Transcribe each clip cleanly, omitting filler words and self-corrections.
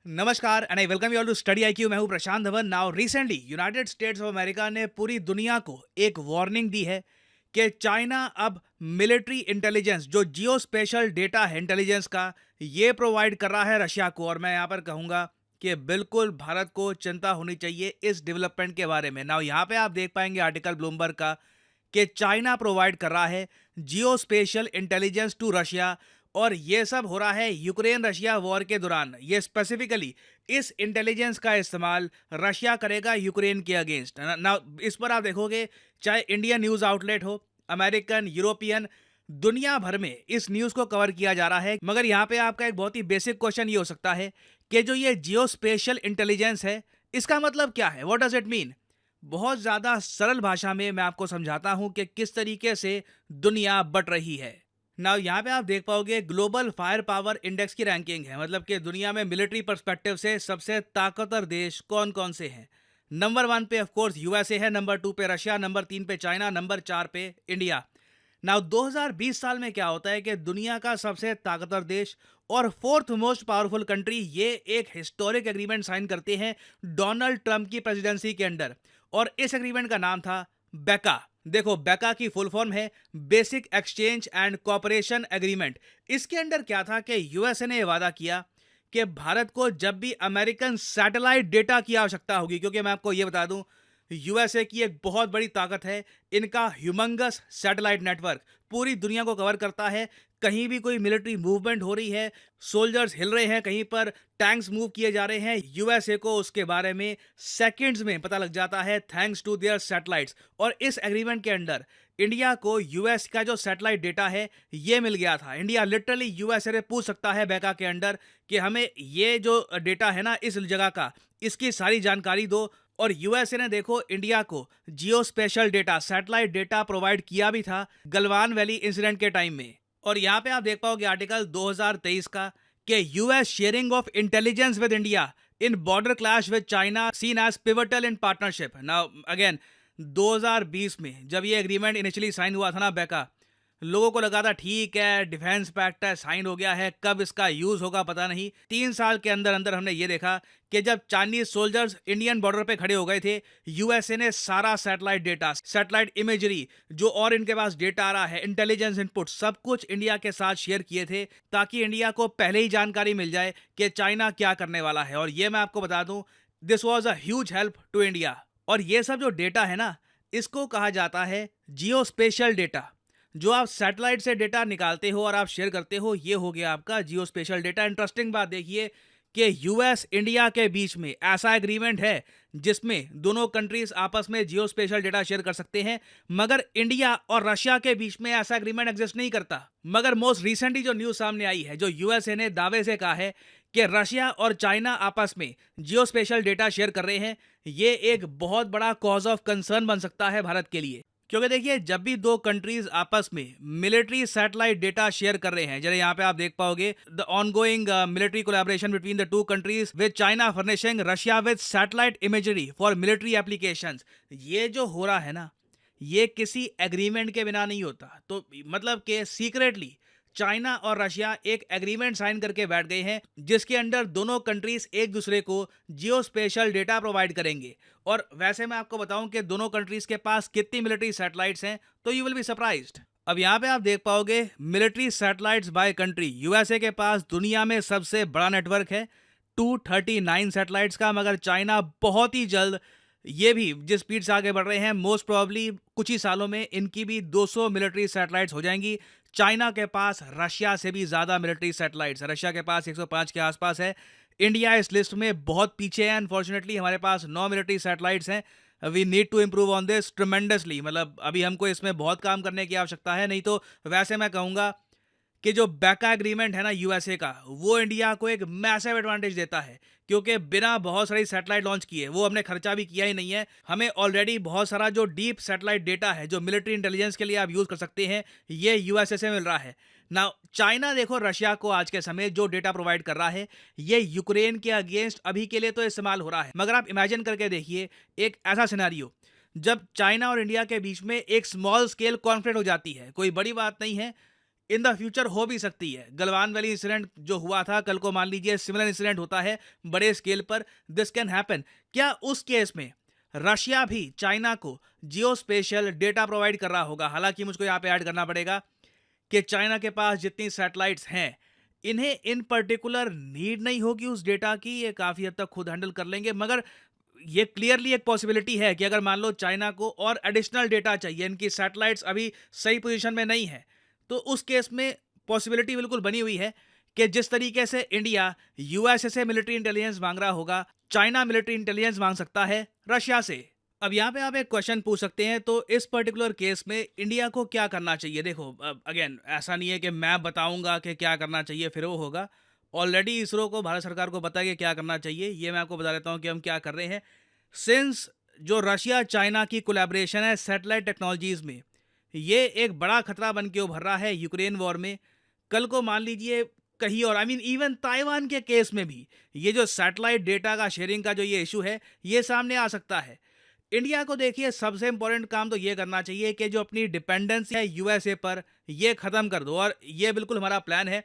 नमस्कार and I welcome you all to study IQ. मैं हूं Prashant Dhawan. Now recently United States of America ने पूरी दुनिया को एक वार्निंग दी है कि चाइना अब मिलिट्री इंटेलिजेंस जो जियो स्पेशल डेटा है इंटेलिजेंस का ये प्रोवाइड कर रहा है रशिया को। और मैं यहां पर कहूंगा कि बिल्कुल भारत को चिंता होनी चाहिए इस डेवलपमेंट के बारे में। नाउ यहां पे आप देख पाएंगे आर्टिकल ब्लूमबर्ग का कि चाइना प्रोवाइड कर रहा है जियो स्पेशल इंटेलिजेंस टू रशिया। और ये सब हो रहा है यूक्रेन रशिया वॉर के दौरान। ये स्पेसिफिकली इस इंटेलिजेंस का इस्तेमाल रशिया करेगा यूक्रेन के अगेंस्ट ना। इस पर आप देखोगे चाहे इंडियन न्यूज़ आउटलेट हो, अमेरिकन, यूरोपियन, दुनिया भर में इस न्यूज़ को कवर किया जा रहा है। मगर यहाँ पे आपका एक बहुत ही बेसिक क्वेश्चन ये हो सकता है कि जो ये जियो स्पेशल इंटेलिजेंस है इसका मतलब क्या है, व्हाट डज इट मीन। बहुत ज़्यादा सरल भाषा में मैं आपको समझाता हूं कि किस तरीके से दुनिया बट रही है। नाउ यहाँ पे आप देख पाओगे ग्लोबल फायर पावर इंडेक्स की रैंकिंग है, मतलब कि दुनिया में मिलिट्री पर्सपेक्टिव से सबसे ताकतवर देश कौन कौन से हैं। नंबर 1 पे ऑफ कोर्स यूएसए है, नंबर 2 पे रशिया, नंबर 3 पे चाइना, नंबर 4 पे इंडिया। नाउ 2020 साल में क्या होता है कि दुनिया का सबसे ताकतवर देश और फोर्थ मोस्ट पावरफुल कंट्री ये एक हिस्टोरिक एग्रीमेंट साइन करते हैं डोनाल्ड ट्रंप की प्रेसिडेंसी के अंडर। और इस एग्रीमेंट का नाम था बेका। देखो, बेका की फुल फॉर्म है basic exchange and cooperation agreement. इसके अंडर क्या था कि यूएसए ने यह वादा किया कि भारत को जब भी अमेरिकन सैटेलाइट डेटा की आवश्यकता होगी, क्योंकि मैं आपको यह बता दूं यूएसए की एक बहुत बड़ी ताकत है, इनका ह्यूमंगस सैटेलाइट नेटवर्क पूरी दुनिया को कवर करता है। कहीं भी कोई मिलिट्री मूवमेंट हो रही है, सोल्जर्स हिल रहे हैं, कहीं पर टैंक्स मूव किए जा रहे हैं, यूएसए को उसके बारे में सेकंड्स में पता लग जाता है थैंक्स टू देयर सैटेलाइट्स। और इस एग्रीमेंट के अंडर इंडिया को यूएस का जो सैटेलाइट डेटा है ये मिल गया था। इंडिया लिटरली यूएसए से पूछ सकता है बेका के अंडर कि हमें ये जो डेटा है ना इस जगह का, इसकी सारी जानकारी दो। और यूएसए ने देखो इंडिया को geospatial data satellite data provide किया भी था गलवान वैली इंसिडेंट के टाइम में। और यहाँ पे आप देख पाओगे आर्टिकल 2023 का कि US sharing of intelligence with India in border clash with China seen as pivotal in partnership. Now again 2020 में जब ये एग्रीमेंट इनिशियली साइन हुआ था ना बेका, लोगों को लगा था ठीक है डिफेंस पैक्ट है, साइन हो गया है, कब इसका यूज होगा पता नहीं। 3 साल के अंदर अंदर हमने ये देखा कि जब चाइनीज सोल्जर्स इंडियन बॉर्डर पे खड़े हो गए थे, यूएसए ने सारा सैटेलाइट डेटा, सैटेलाइट इमेजरी जो और इनके पास डेटा आ रहा है, इंटेलिजेंस इनपुट, सब कुछ इंडिया के साथ शेयर किए थे ताकि इंडिया को पहले ही जानकारी मिल जाए कि चाइना क्या करने वाला है। और ये मैं आपको बता दूं this was a huge help to India. और ये सब जो डेटा है ना इसको कहा जाता है जियो स्पेशल डेटा। जो आप सैटेलाइट से डेटा निकालते हो और आप शेयर करते हो, ये हो गया आपका जियो स्पेशल डेटा। इंटरेस्टिंग बात देखिए कि यूएस इंडिया के बीच में ऐसा एग्रीमेंट है जिसमें दोनों कंट्रीज आपस में जियो स्पेशल डेटा शेयर कर सकते हैं, मगर इंडिया और रशिया के बीच में ऐसा एग्रीमेंट एग्जिस्ट नहीं करता। मगर मोस्ट रिसेंटली जो न्यूज सामने आई है, जो यूएसए ने दावे से कहा है कि रशिया और चाइना आपस में जियो स्पेशल डेटा शेयर कर रहे हैं, ये एक बहुत बड़ा कॉज ऑफ कंसर्न बन सकता है भारत के लिए। क्योंकि देखिए जब भी दो कंट्रीज आपस में मिलिट्री सैटेलाइट डेटा शेयर कर रहे हैं, जैसे यहाँ पे आप देख पाओगे the ongoing military collaboration between the two countries with China furnishing Russia with satellite imagery for military applications, ये जो हो रहा है ना ये किसी एग्रीमेंट के बिना नहीं होता। तो मतलब कि सीक्रेटली चाइना और रशिया एक एग्रीमेंट साइन करके बैठ गए हैं जिसके अंडर दोनों कंट्रीज एक दूसरे को जियो स्पेशल डेटा प्रोवाइड करेंगे। और वैसे मैं आपको बताऊं कि दोनों कंट्रीज के पास कितनी मिलिट्री सैटेलाइट्स हैं तो यू विल बी सरप्राइज्ड। अब यहाँ पे आप देख पाओगे military satellites by country. USA के पास दुनिया में सबसे बड़ा नेटवर्क है 239 सैटेलाइट्स का, मगर चाइना बहुत ही जल्द, ये भी जिस स्पीड से आगे बढ़ रहे हैं, मोस्ट प्रोबेबली कुछ ही सालों में इनकी भी 200 मिलिट्री सैटेलाइट्स हो जाएंगी। चाइना के पास रशिया से भी ज़्यादा मिलिट्री सैटेलाइट्स, रशिया के पास 105 के आसपास है। इंडिया इस लिस्ट में बहुत पीछे है अनफॉर्चुनेटली, हमारे पास 9 मिलिट्री सैटेलाइट्स हैं। We need to improve on this tremendously, मतलब अभी हमको इसमें बहुत काम करने की आवश्यकता है। नहीं तो वैसे मैं कहूँगा कि जो बेका एग्रीमेंट है ना यूएसए का, वो इंडिया को एक मैसिव एडवांटेज देता है, क्योंकि बिना बहुत सारी सैटेलाइट लॉन्च किए, वो हमने खर्चा भी किया ही नहीं है, हमें ऑलरेडी बहुत सारा जो डीप सैटेलाइट डेटा है जो मिलिट्री इंटेलिजेंस के लिए आप यूज कर सकते हैं, ये यूएसए से मिल रहा है ना। चाइना देखो रशिया को आज के समय जो डेटा प्रोवाइड कर रहा है ये यूक्रेन के अगेंस्ट अभी के लिए तो इस्तेमाल हो रहा है, मगर आप इमेजिन करके देखिए एक ऐसा सिनेरियो जब चाइना और इंडिया के बीच में एक स्मॉल स्केल कॉन्फ्लिक्ट हो जाती है, कोई बड़ी बात नहीं है इन द फ्यूचर हो भी सकती है। गलवान वैली इंसिडेंट जो हुआ था, कल को मान लीजिए सिमिलर इंसिडेंट होता है बड़े स्केल पर, दिस कैन हैपन। क्या उस केस में रशिया भी चाइना को जियो स्पेशल डेटा प्रोवाइड कर रहा होगा? हालांकि मुझको यहाँ पे ऐड करना पड़ेगा कि चाइना के पास जितनी सैटेलाइट्स हैं, इन्हें इन पर्टिकुलर नीड नहीं होगी उस डेटा की, ये काफ़ी हद तक खुद हैंडल कर लेंगे। मगर ये क्लियरली एक पॉसिबिलिटी है कि अगर मान लो चाइना को और एडिशनल डेटा चाहिए, इनकी सैटेलाइट्स अभी सही पोजीशन में नहीं है, तो उस केस में पॉसिबिलिटी बिल्कुल बनी हुई है कि जिस तरीके से इंडिया यूएसए से मिलिट्री इंटेलिजेंस मांग रहा होगा, चाइना मिलिट्री इंटेलिजेंस मांग सकता है रशिया से। अब यहाँ पे आप एक क्वेश्चन पूछ सकते हैं, तो इस पर्टिकुलर केस में इंडिया को क्या करना चाहिए? देखो, अगेन ऐसा नहीं है कि मैं बताऊंगा कि क्या करना चाहिए फिर वो होगा। ऑलरेडी इसरो को, भारत सरकार को पता है कि क्या करना चाहिए। ये मैं आपको बता देता हूँ कि हम क्या कर रहे हैं। सिंस जो रशिया चाइना की कोलैबोरेशन है सैटेलाइट टेक्नोलॉजीज में, ये एक बड़ा खतरा बन के उभर रहा है यूक्रेन वॉर में। कल को मान लीजिए कहीं और, आई मीन इवन ताइवान के केस में भी ये जो सैटेलाइट डेटा का शेयरिंग का जो ये इशू है, ये सामने आ सकता है। इंडिया को देखिए सबसे इंपॉर्टेंट काम तो ये करना चाहिए कि जो अपनी डिपेंडेंसी है यूएसए पर, ये खत्म कर दो, और ये बिल्कुल हमारा प्लान है।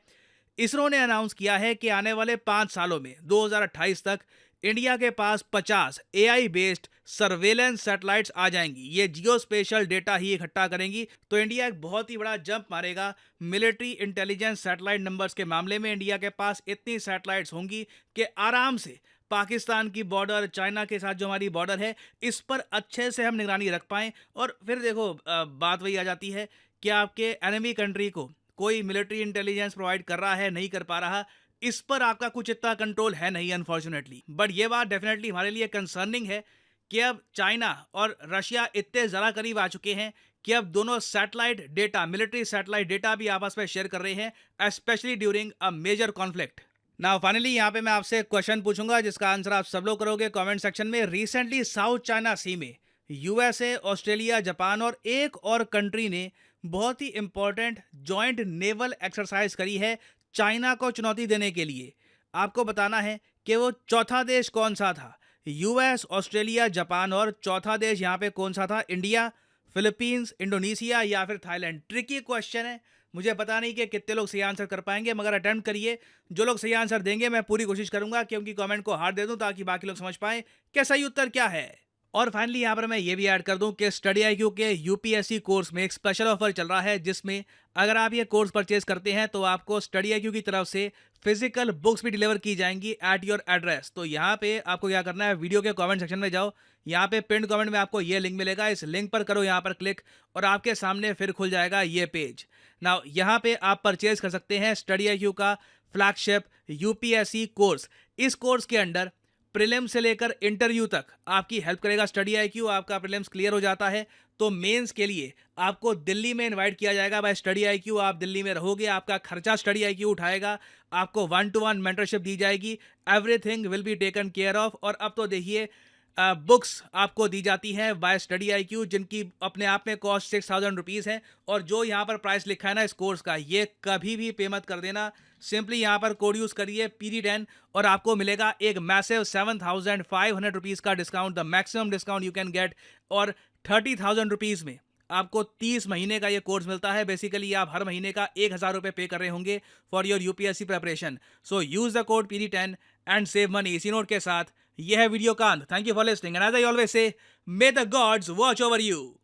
इसरो ने अनाउंस किया है कि आने वाले 5 सालों में 2028 तक इंडिया के पास 50 एआई बेस्ड सर्वेलेंस सैटेलाइट्स आ जाएंगी। ये जियो स्पेशल डेटा ही इकट्ठा करेंगी, तो इंडिया एक बहुत ही बड़ा जंप मारेगा मिलिट्री इंटेलिजेंस सैटेलाइट नंबर्स के मामले में। इंडिया के पास इतनी सैटेलाइट्स होंगी कि आराम से पाकिस्तान की बॉर्डर, चाइना के साथ जो हमारी बॉर्डर है, इस पर अच्छे से हम निगरानी रख पाएं। और फिर देखो, बात वही आ जाती है कि आपके एनिमी कंट्री को कोई मिलिट्री इंटेलिजेंस प्रोवाइड कर रहा है, नहीं कर पा रहा, इस पर आपका कुछ इतना कंट्रोल है नहीं अनफॉर्चुनेटली। बट ये बात डेफिनेटली हमारे लिए कंसर्निंग है कि अब चाइना और रशिया इतने ज़्यादा करीब आ चुके हैं कि अब दोनों satellite data, military satellite data भी आपस में शेयर कर रहे हैं, specially during a major conflict. Now finally यहाँ पे मैं आपसे एक क्वेश्चन पूछूंगा जिसका आंसर आप सब लोग करोगे कमेंट सेक्शन में। रिसेंटली साउथ चाइना सी में यूएसए, ऑस्ट्रेलिया, जापान और एक और कंट्री ने बहुत ही इंपॉर्टेंट जॉइंट नेवल एक्सरसाइज करी है चाइना को चुनौती देने के लिए। आपको बताना है कि वो चौथा देश कौन सा था। यूएस, ऑस्ट्रेलिया, जापान और चौथा देश यहाँ पे कौन सा था? इंडिया, फिलीपींस, इंडोनेशिया या फिर थाईलैंड। ट्रिकी क्वेश्चन है, मुझे पता नहीं कि कितने लोग सही आंसर कर पाएंगे, मगर अटेम्प्ट करिए। जो लोग सही आंसर देंगे मैं पूरी कोशिश करूंगा कि उनकी कमेंट को हार्ट दे दूं ताकि बाकी लोग समझ पाएं कि सही उत्तर क्या है। और फाइनली यहाँ पर मैं ये भी ऐड कर दूं कि स्टडी आईक्यू के यूपीएससी कोर्स में एक स्पेशल ऑफर चल रहा है, जिसमें अगर आप ये कोर्स परचेज करते हैं तो आपको स्टडी आईक्यू की तरफ से फिजिकल बुक्स भी डिलीवर की जाएंगी एट योर एड्रेस। तो यहाँ पे आपको क्या करना है, वीडियो के कमेंट सेक्शन में जाओ, यहाँ पे पिन कमेंट में आपको ये लिंक मिलेगा, इस लिंक पर करो यहाँ पर क्लिक और आपके सामने फिर खुल जाएगा ये पेज। नाउ यहाँ पे आप परचेज कर सकते हैं स्टडी आईक्यू का फ्लैगशिप यूपीएससी कोर्स। इस कोर्स के अंडर प्रीलिम से लेकर इंटरव्यू तक आपकी हेल्प करेगा स्टडी आईक्यू। आपका प्रीलिम्स क्लियर हो जाता है तो मेंस के लिए आपको दिल्ली में इनवाइट किया जाएगा बाय स्टडी आईक्यू। आप दिल्ली में रहोगे, आपका खर्चा स्टडी आईक्यू उठाएगा, आपको 1-to-1 मेंटरशिप दी जाएगी, everything will be taken care of. और अब तो देखिए बुक्स आपको दी जाती हैं बाय स्टडी आईक्यू, जिनकी अपने आप में कॉस्ट 6,000 रुपीज़ है। और जो यहाँ पर प्राइस लिखा है ना इस कोर्स का, ये कभी भी पे मत कर देना। सिंपली यहाँ पर कोड यूज़ करिए PD10 और आपको मिलेगा एक मैसिव 7,500 रुपीज़ का discount, the maximum discount you can get. और 30,000 रुपीज़ में आपको 30 महीने का ये कोर्स मिलता है। बेसिकली आप हर महीने का 1,000 रुपये पे कर रहे होंगे for your UPSC preparation. So use the code PD10 and save money. इसी नोट के साथ यह है वीडियो का अंत। Thank you for listening and as I always say, may the gods watch over you.